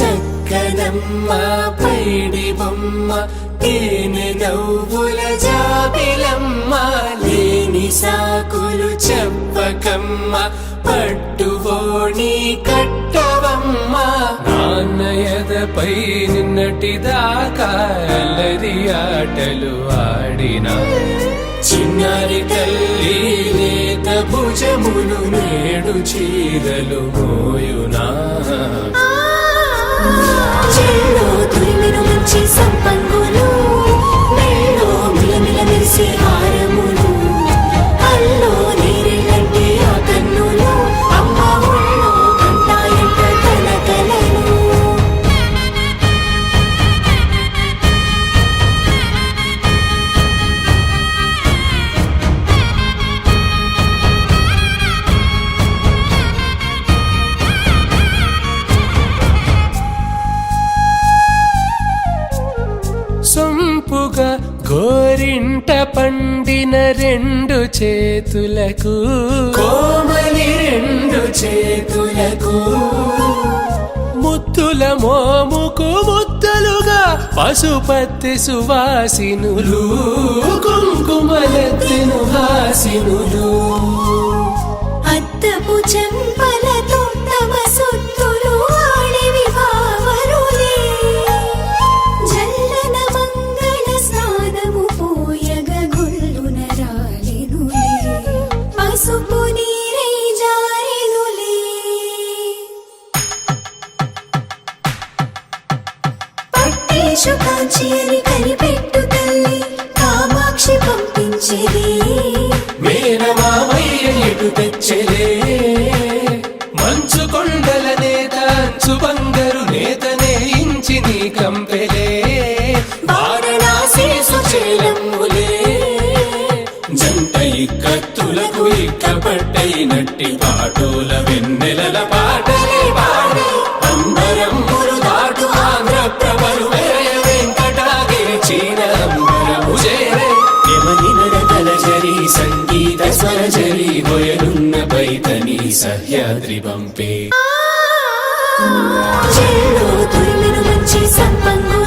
చక్కనమ్మ పైడి బొమ్మ తేనె నవ్వుల జాబిలమ్మ లేని సాకులు చెప్పకమ్మ పట్టువోణి కట్టవమ్మ నాన్నయదపై నిన్నటిదాకా అల్లరి ఆటలు ఆడినా చిన్నారి తల్లి లేత భుజములు నేడు చీరలు మోయునా చెల్లో తురిమిను మంచి సంపంగులు మెల్లో మిలమిల మెరిసే హారములు అల్లో నీరిలంటే ఆ కన్నులు అమ్మ ఒళ్ళో కంటాయంట కలకలను సొంపుగా గోరింట పండిన రెండు చేతులకు కోమలి రెండు చేతులకు ముద్దుల మోముకు ముద్దలుగా పశుపతి సువాసినులు కుంకుమలెత్తిను హాసినులు అద్దపు చెంపలతో తమ సొత్తులు ఆడివి భావరులే జల్లన మంగళ స్నానము పోయగ గుళ్ళున రాలెనులే పసుపు నీరై జారెనులే పట్టేషు కాంచి అని కనిపెట్టు తల్లి కామాక్షి పంపించేది మేనమామయ్య ఎటు తెచ్చలే మంచు కొండల నేత అంచు బంగారు నేతనే ఇంచి నీ కంపెలే వారణాసి సుచేలమ్ములే జంట ఇక్కత్తులకు ఇక్కపట్టైనట్టి పాటోల వెన్నెలల పాటలే పాడే అంబరమ్ములు దాటు ఆంధ్ర ప్రభలు వేయ వెంకటాగిరి చీన అంబరము చేరే యమని నడకల జరి సంగీత స్వర జరి గొయలున్న పైతని సహ్యాద్రి పంపే చెల్లో తురిమిను మంచి సంపంగు